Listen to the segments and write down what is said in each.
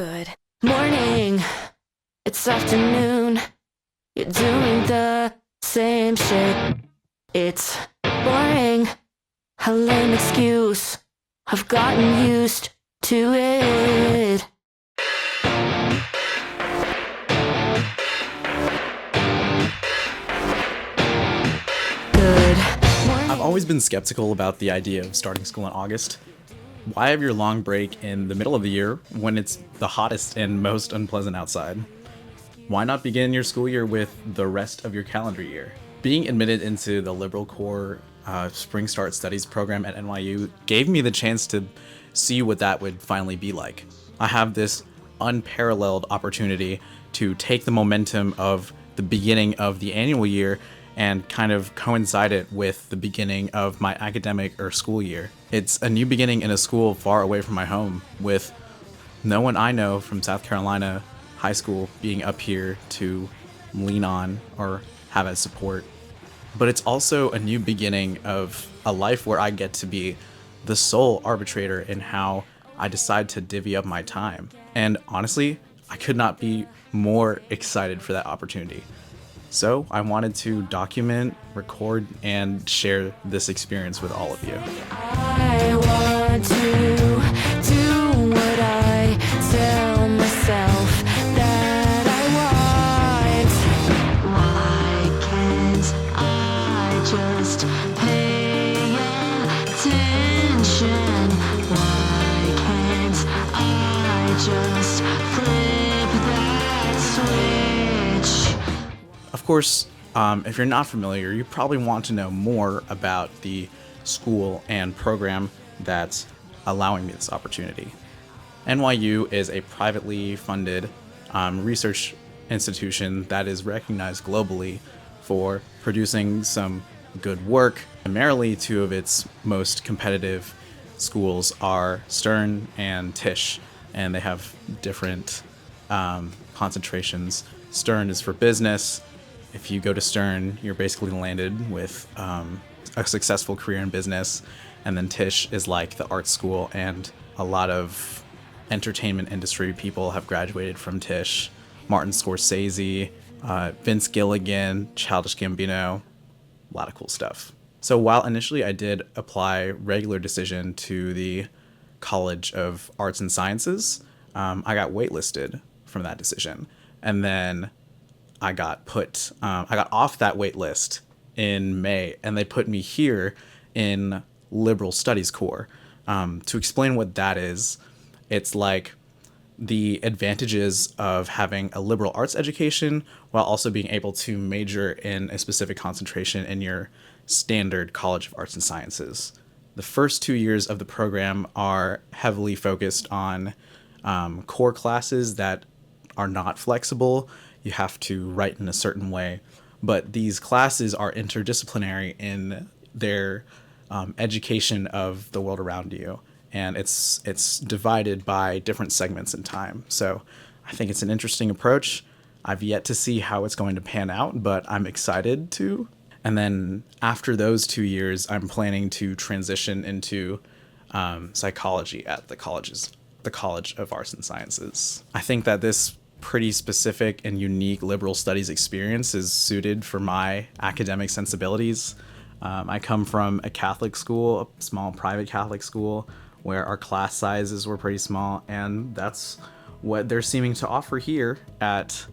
Good morning, it's afternoon. You're doing the same shit. It's boring, a lame excuse. I've gotten used to it. Good morning. I've always been skeptical about the idea of starting school in August. Why have your long break in the middle of the year when it's the hottest and most unpleasant outside? Why not begin your school year with the rest of your calendar year? Being admitted into the Liberal Core Spring Start Studies program at NYU gave me the chance to see what that would finally be like. I have this unparalleled opportunity to take the momentum of the beginning of the annual year and kind of coincide it with the beginning of my academic or school year. It's a new beginning in a school far away from my home, with no one I know from South Carolina high school being up here to lean on or have as support. But it's also a new beginning of a life where I get to be the sole arbitrator in how I decide to divvy up my time. And honestly, I could not be more excited for that opportunity. So I wanted to document, record, and share this experience with all of you. I want to do what I tell myself that I want. Why can't I just pay attention? Why can't I just flip that switch? Of course, if you're not familiar, you probably want to know more about the school and program that's allowing me this opportunity. NYU is a privately funded research institution that is recognized globally for producing some good work. Primarily, two of its most competitive schools are Stern and Tisch, and they have different concentrations. Stern is for business. If you go to Stern, you're basically landed with a successful career in business. And then Tisch is like the art school, and a lot of entertainment industry people have graduated from Tisch. Martin Scorsese, Vince Gilligan, Childish Gambino, a lot of cool stuff. So while initially I did apply regular decision to the College of Arts and Sciences, I got waitlisted from that decision. And then I got off that wait list in May, and they put me here in Liberal Studies Core. To explain what that is, it's like the advantages of having a liberal arts education while also being able to major in a specific concentration in your standard College of Arts and Sciences. The first 2 years of the program are heavily focused on core classes that are not flexible. You have to write in a certain way, but these classes are interdisciplinary in their education of the world around you, and it's divided by different segments in time. So I think it's an interesting approach. I've yet to see how it's going to pan out, but I'm excited to. And then after those 2 years, I'm planning to transition into psychology at the College of Arts and Sciences. I think that this pretty specific and unique liberal studies experience is suited for my academic sensibilities. I come from a Catholic school, a small private Catholic school, where our class sizes were pretty small, and that's what they're seeming to offer here at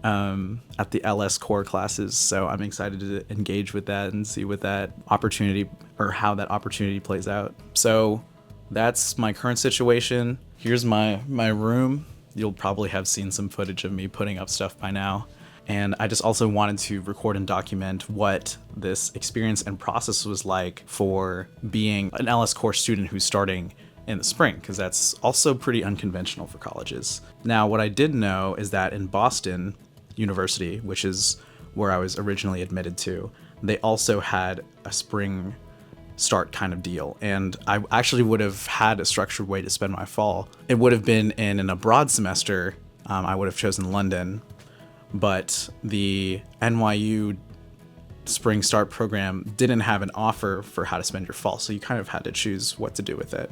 the LS core classes. So I'm excited to engage with that and see what that opportunity or how that opportunity plays out. So that's my current situation. Here's my room. You'll probably have seen some footage of me putting up stuff by now. And I just also wanted to record and document what this experience and process was like for being an LS Core student who's starting in the spring, because that's also pretty unconventional for colleges. Now, what I did know is that in Boston University, which is where I was originally admitted to, they also had a spring start kind of deal, and I actually would have had a structured way to spend my fall. It would have been in an abroad semester. I would have chosen London, but the NYU Spring Start program didn't have an offer for how to spend your fall, so you kind of had to choose what to do with it.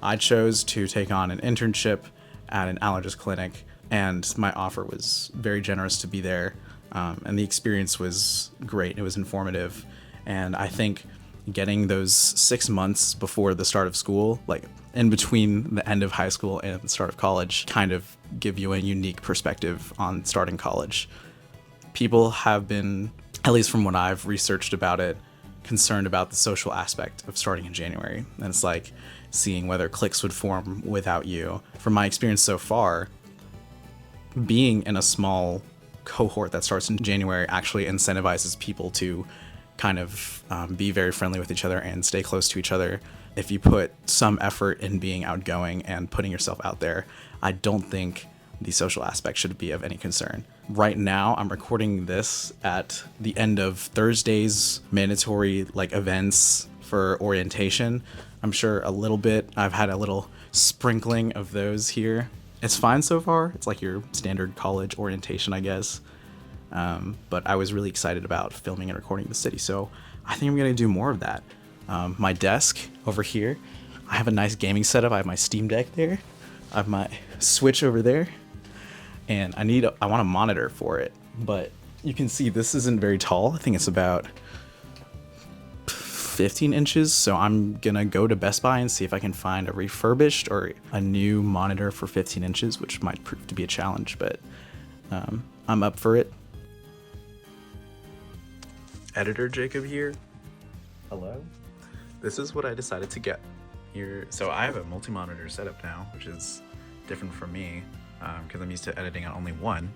I chose to take on an internship at an allergist clinic, and my offer was very generous to be there. And the experience was great. It was informative. And I think getting those 6 months before the start of school, like in between the end of high school and the start of college, kind of give you a unique perspective on starting college. People have been, at least from what I've researched about it, concerned about the social aspect of starting in January. And it's like seeing whether cliques would form without you. From my experience so far, being in a small cohort that starts in January actually incentivizes people to kind of be very friendly with each other and stay close to each other. If you put some effort in being outgoing and putting yourself out there, I don't think the social aspect should be of any concern. Right now, I'm recording this at the end of Thursday's mandatory events for orientation. I'm sure I've had a little sprinkling of those here. It's fine so far. It's like your standard college orientation, I guess. But I was really excited about filming and recording the city, so I think I'm gonna do more of that. My desk over here, I have a nice gaming setup. I have my Steam Deck there. I have my Switch over there, and I want a monitor for it. But you can see this isn't very tall. I think it's about 15 inches, so I'm gonna go to Best Buy and see if I can find a refurbished or a new monitor for 15 inches, which might prove to be a challenge, but I'm up for it. Editor Jacob here. Hello. This is what I decided to get here. So I have a multi-monitor setup now, which is different from me because I'm used to editing on only one,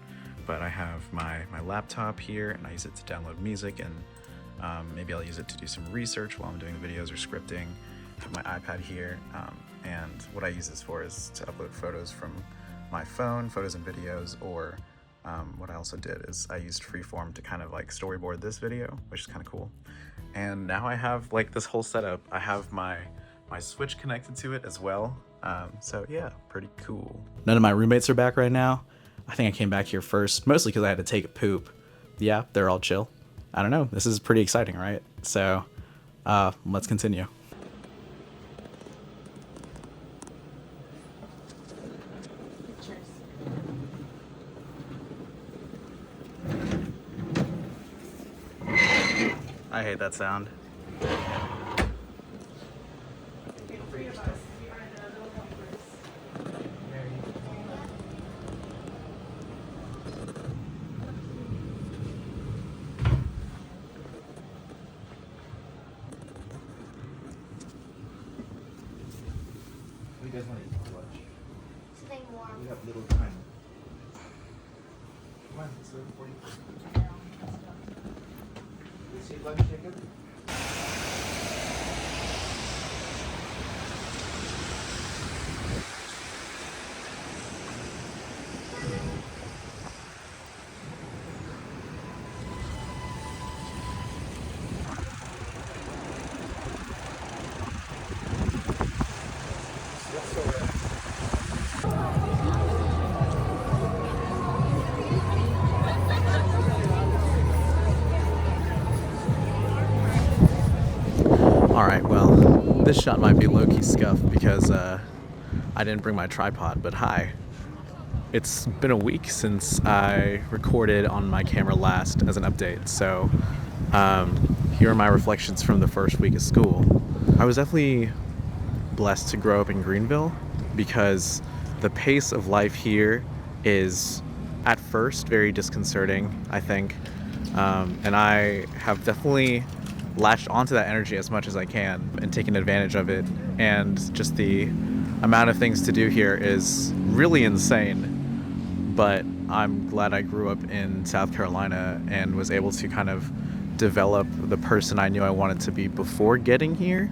but I have my laptop here and I use it to download music, and maybe I'll use it to do some research while I'm doing the videos or scripting. I have my iPad here, and what I use this for is to upload photos from my phone, photos and videos, or what I also did is I used Freeform to kind of storyboard this video, which is kind of cool. And now I have this whole setup. I have my Switch connected to it as well. So yeah, pretty cool. None of my roommates are back right now. I think I came back here first, mostly because I had to take a poop. Yeah, they're all chill. I don't know. This is pretty exciting, right? So let's continue. I hate that sound. You guys want to eat for lunch? Something warm. We have little time. Come on, it's 7:40. You see lunch, Jacob? Alright, well, this shot might be low-key scuffed because I didn't bring my tripod, but hi. It's been a week since I recorded on my camera last as an update, so here are my reflections from the first week of school. I was definitely blessed to grow up in Greenville because the pace of life here is at first very disconcerting, I think, and I have definitely latched onto that energy as much as I can and taken advantage of it, and just the amount of things to do here is really insane. But I'm glad I grew up in South Carolina and was able to kind of develop the person I knew I wanted to be before getting here.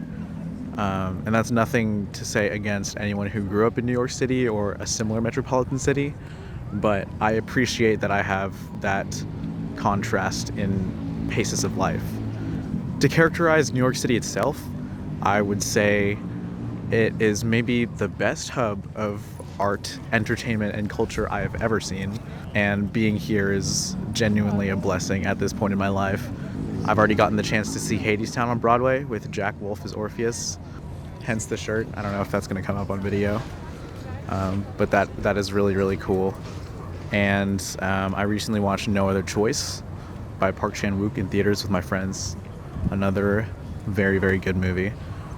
And that's nothing to say against anyone who grew up in New York City or a similar metropolitan city, but I appreciate that I have that contrast in paces of life. To characterize New York City itself, I would say it is maybe the best hub of art, entertainment, and culture I have ever seen, and being here is genuinely a blessing at this point in my life. I've already gotten the chance to see Hadestown on Broadway with Jack Wolf as Orpheus, hence the shirt. I don't know if that's going to come up on video. But that is really, really cool. And I recently watched No Other Choice by Park Chan-wook in theaters with my friends. Another very, very good movie.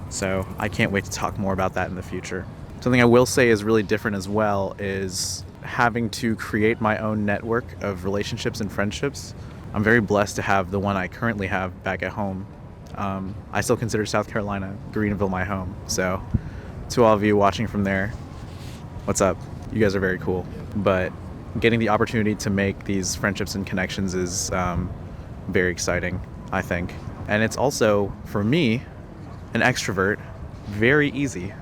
So I can't wait to talk more about that in the future. Something I will say is really different as well is having to create my own network of relationships and friendships. I'm very blessed to have the one I currently have back at home. I still consider South Carolina, Greenville, my home. So to all of you watching from there, what's up? You guys are very cool. But getting the opportunity to make these friendships and connections is very exciting, I think. And it's also, for me, an extrovert, very easy.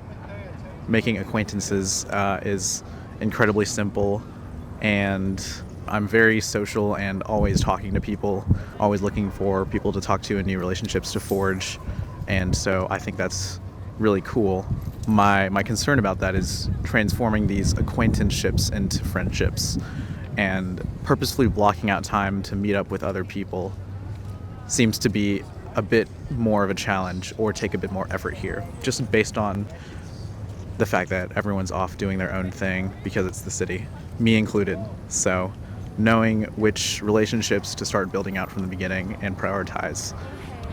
Making acquaintances is incredibly simple, and I'm very social and always talking to people, always looking for people to talk to and new relationships to forge. And so I think that's really cool. My concern about that is transforming these acquaintanceships into friendships, and purposefully blocking out time to meet up with other people seems to be a bit more of a challenge or take a bit more effort here, just based on the fact that everyone's off doing their own thing because it's the city, me included. So knowing which relationships to start building out from the beginning and prioritize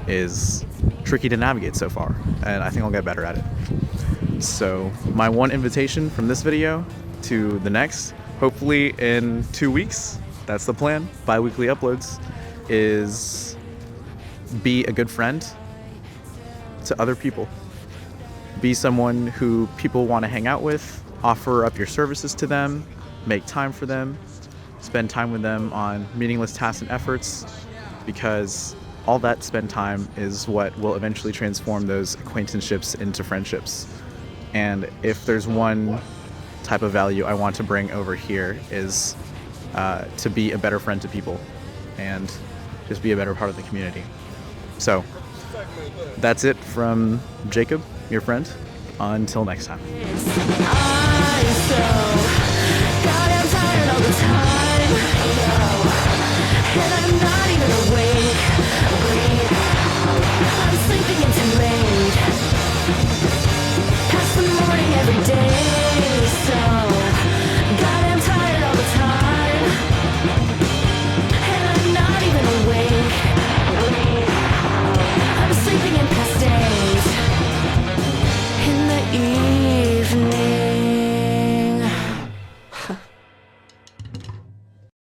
is tricky to navigate so far, and I think I'll get better at it. So my one invitation from this video to the next, hopefully in 2 weeks, that's the plan, bi-weekly uploads, is be a good friend to other people. Be someone who people want to hang out with, offer up your services to them, make time for them, spend time with them on meaningless tasks and efforts, because all that spend time is what will eventually transform those acquaintanceships into friendships. And if there's one type of value I want to bring over here is to be a better friend to people and just be a better part of the community. So that's it from Jacob, your friend. Until next time. I'm so goddamn tired all the time, and I'm not even awake.